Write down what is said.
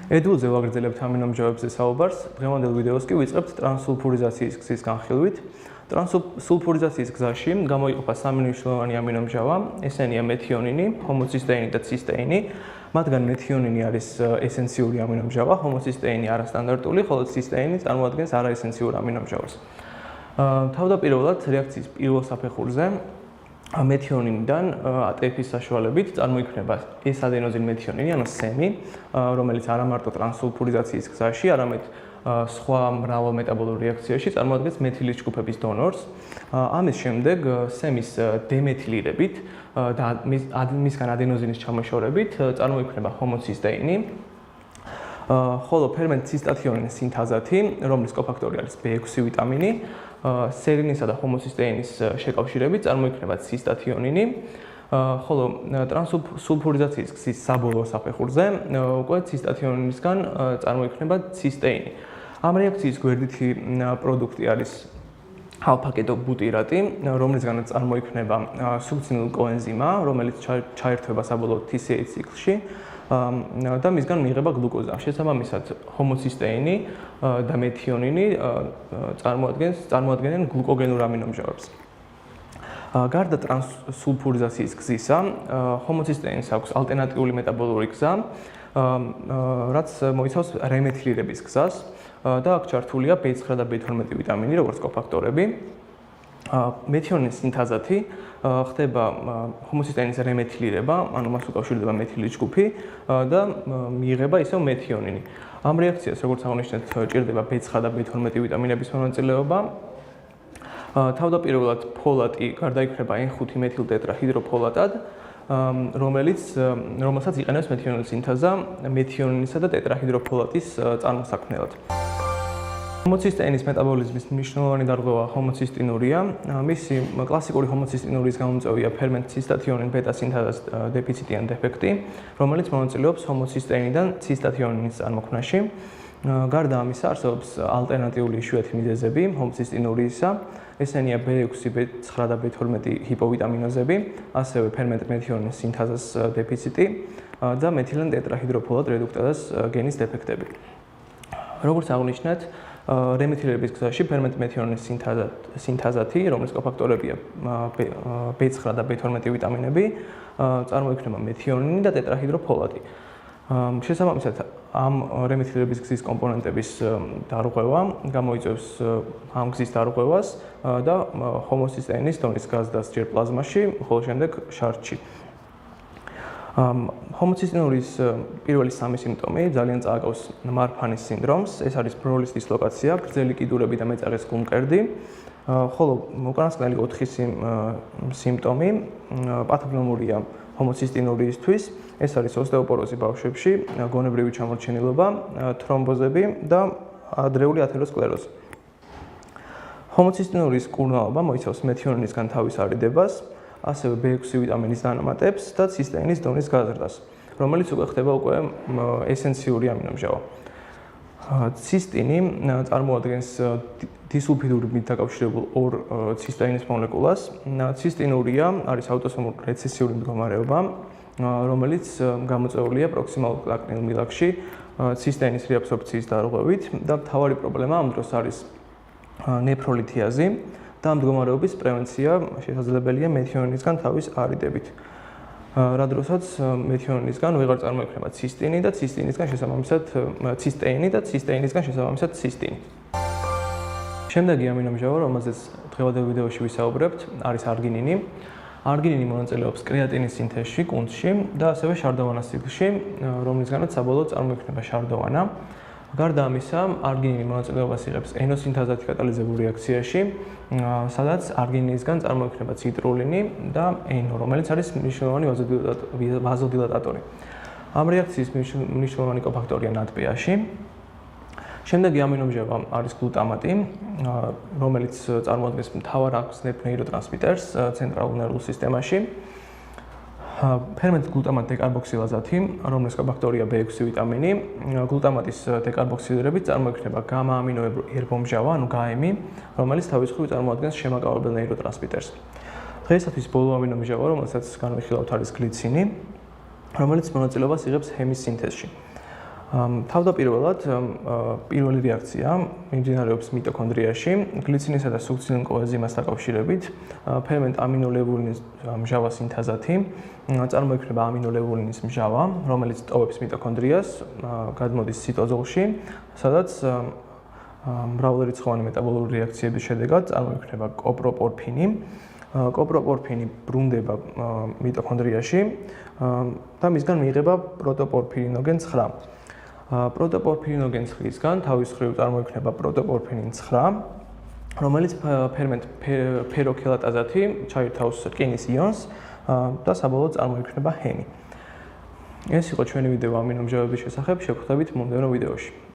ედულზე ვაგრძელებთ ამინომჟავებზე საუბარს. დღევანდელ ვიდეოს კი ვიწყებთ ტრანსსულფურიზაციის გზის განხილვით. ტრანსსულფურიზაციის გზაში გამოიყოფა სამი მნიშვნელოვანი ამინომჟავა. ესენია მეთიონინი, ჰომოცისტეინი და ცისტეინი. მათგან მეთიონინი არის ესენციური ამინომჟავა, ჰომოცისტეინი არასტანდარტული, ხოლო ცისტეინი წარმოადგენს არაესენციურ ამინომჟავას. თავდაპირველად რეაქციის პირველ საფეხურზე მეთიონინიდან ATF-ის საშუალებით წარმოიქმნება ეს ადენოზინ მეთიონინი, ანუ სემი, რომელიც არა მარტო ტრანსსულფურიზაციის გზაში, არამედ სხვა მრავალ მეტაბოლურ რეაქციაში წარმოადგენს მეთილის ჯგუფების დონორს. ამის შემდეგ სემის დემეთილირებით და მისგან ადენოზინის ჩამოშორებით წარმოიქმნება ჰომოცისტეინი. ხოლო ფერმენტ ცისტათიონინის სინთეზათი, რომლის კოფაქტორი არის B6 ვიტამინი, სერინისა და ჰომოცისტეინის შეკავშირებით წარმოიქმნება ცისტათიონინი, ხოლო ტრანსსულფურიზაციის გზის საბოლოო საფეხურზე უკვე ცისტათიონინისგან წარმოიქმნება ცისტეინი. ამ რეაქციის გვერდითი პროდუქტი არის ალფა-კეტობუტირატი, რომლისგანაც წარმოიქმნება სუქცინილ კოენზიმა, რომელიც ჩაერთვება საბოლოო TCA ციკლში. და მისგან მიიღება გლუკოზა. შესაბამისად, ჰომოცისტეინი და მეთიონინი წარმოადგენენ გლუკოგენურ ამინომჟავებს. გარდა ტრანსსულფურიზაციის გზისა, ჰომოცისტეინს აქვს ალტერნატიული მეტაბოლური გზა, რაც მოიცავს რემეთილირების გზას და აქ ჩართულია B9 და B12 ვიტამინი, როგორც კოფაქტორები. მეთიონინის სინთეზათი ხდება ჰომოცისტეინის რემეთილირება, ანუ მას უკავშირდება მეთილის ჯგუფი და მიიღება ისევ მეთიონინი. ამ რეაქციას, როგორც აღნიშნეთ, ჭირდება B9 და B12 ვიტამინების მონაწილეობა. თავდაპირველად ფოლატი გარდაიქმნება N5 მეთილტეტრაჰიდროფოლატად, რომელსაც იყენებს მეთიონინის სინთეზა მეთიონინისა და ტეტრაჰიდროფოლატის წარმოსაქმნელად. ჰომოცისტეინის მეტაბოლიზმის მნიშვნელოვანი დარღვევა ჰომოცისტინურია. მისი კლასიკური ჰომოცისტინურის გამომწვევია ფერმენტ ცისტათიონინ ბეტა სინთეზას დეფიციტი ან დეფექტი, რომელიც მონაწილეობს ჰომოცისტეინიდან ცისტათიონინის წარმოქმნაში. გარდა ამისა, არსებობს ალტერნატიული იშვიათი მიზეზები ჰომოცისტინურისა. ესენია B6, B9 და B12 ჰიპოვიტამინოზები, ასევე ფერმენტ მეთიონინის სინთეზას დეფიციტი და მეთილენ ტეტრაჰიდროფოლატ რედუქტაზას გენის დეფექტები. როგორც აღნიშნეთ, რემეთილირების გზაში ფერმენტ მეთიონინის სინთეზათი, რომლის კოფაქტორებია B9 და B12 ვიტამინები, წარმოიქმნება მეთიონინი და ტეტრაჰიდროფოლატი. შესაბამისად, ამ რემეთილირების გზის კომპონენტების დარღვევა გამოიწვევს ამ გზის დარღვევას და ჰომოცისტეინის დონის გაზრდას ჯერ პლაზმაში, ხოლო შემდეგ შარდში. ჰომოცისტინურის პირველი სამი სიმპტომი ძალიან წააგავს მარფანის სინდრომს. ეს არის ბროლის დისლოკაცია, გრძელი კიდურები და მეწაღის გულმკერდი. ხოლო უკანასკნელი 4 სიმპტომი პათოგნომურია ჰომოცისტინურისთვის. ეს არის ოსტეოპოროზი ბავშვებში, გონებრივი ჩამორჩენილობა, თრომბოზები და ადრეული ათეროსკლეროზი. ჰომოცისტინურის კურნალობა მოიცავს მეთიონინისგან თავის არიდებას, ასევე B6 ვიტამინის დანამატებს და ცისტეინის დონის გაზრდას, რომელიც უკვე ხდება ესენციური ამინომჟავა. ცისტინი წარმოადგენს დისულფიდურით დაკავშირებულ ორ ცისტეინის მოლეკულას. ცისტინურია არის აუტოსომურ რეცესიული მდგომარეობა, რომელიც გამოწვეულია პროქსიმალურ კრაკნილ მილაკში ცისტეინის რეაბსორბციის დარღვევით და მთავარი პრობლემა ამ დროს არის ნეფროლითიაზი და ამ მდგომარეობის პრევენცია შესაძლებელია მეთიონინისგან თავის არიდებით. რა დროსაც მეთიონინისგან ვეღარ წარმოიქმნება ცისტეინი და ცისტეინისგან შესაბამისად ცისტინი. შემდეგი ამინომჟავა, რომელზეც დღევანდელ ვიდეოში ვისაუბრებთ, არის არგინინი. არგინინი მონაწილეობს კრეატინის სინთეზში, კუნთში და ასევე შარდოვანას ციკლში, რომლისგანაც საბოლოოდ წარმოიქმნება შარდოვანა. გარდა ამისა, არგინინი მონაწილეობას იღებს ენოსინთეზათი კატალიზებულ რეაქციაში, სადაც არგინინისგან წარმოიქმნება ციტრულინი და ენო, რომელიც არის მნიშვნელოვანი ვაზოდილატატორი. ამ რეაქციის მნიშვნელოვანი კოფაქტორია ნატპH-ი. შემდეგი ამინომჟავა არის გლუტამატი, რომელიც წარმოადგენს მთავარ ახსნებ ნეიროტრანსმიტერს ცენტრალურ ნერვულ სისტემაში. ფერმენტ გლუტამატ დეკარბოქსილაზათი, რომლის კოფაქტორია B6 ვიტამინი, გლუტამატის დეკარბოქსილირებით წარმოიქმნება გამა-ამინო ერბომჟავა, ანუ GAM-ი, რომელიც თავის მხრივ წარმოადგენს შემაკავებელ ნეიროტრანსმიტერს. დღეისათვის ბოლო ამინომჟავა, რომელსაც განვიხილავთ, არის გლიცინი, რომელიც მონაწილეობას იღებს ჰემის სინთეზში. თავდაპირველად პირველი რეაქცია მიმდინარეობს მიტოქონდრიაში გლიცინისა და სუქცილინკოვას ზიმას დაკავშირებით. ფერმენტ ამინოლევულინის მჟავა სინთეზათი წარმოიქმნება ამინოლევულინის მჟავა, რომელიც ტოვებს მიტოქონდრიას, გადმოდის ციტოზოლში, სადაც მრავალრიცხოვანი მეტაბოლური რეაქციების შედეგად წარმოიქმნება კოპროპორფინი. კოპროპორფინი ბრუნდება მიტოქონდრიაში და მისგან მიიღება პროტოპორფირინოგენ 9. პროტოპორფირინოგენ 9-ისგან თავის მხრივ წარმოიქმნება პროტოპორფირინ 9, რომელიც ფერმენტ ფეროქელატაზათი ჩაირთავს რკინის იონს და საბოლოოდ წარმოიქმნება ჰემი. ეს იყო ჩვენი ვიდეო ამინომჟავების შესახებ, შევხვდებით მომდევნო ვიდეოში.